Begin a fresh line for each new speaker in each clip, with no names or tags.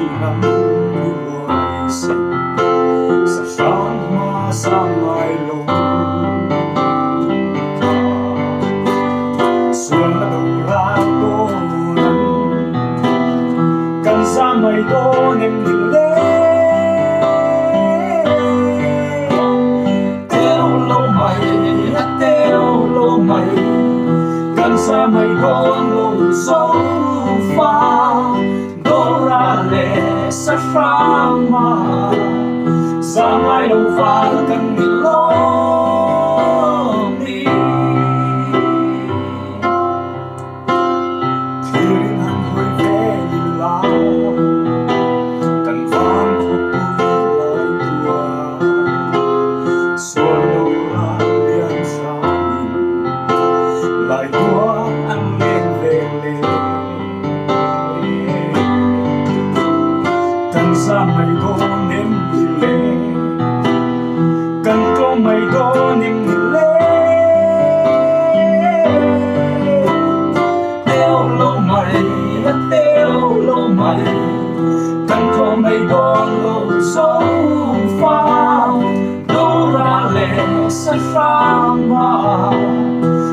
ng buhay sa sama sa may lupa. Suladuratunan kan sa may donem nile May kan sa may dolo sofa dorale sa sama sa may lupa kan miloni kirin han hoy veli lao kan van pupulay tua suadora lian sa lại tua ăn lên về lên cần ra mày có nếm đi lên cần có mày có nếm đi lên đeo lâu mày đã đeo lâu mày cần có mày có lâu sâu pha đô ra lệ sa pha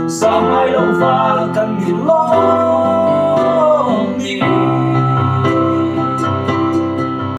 sa mai đâu phải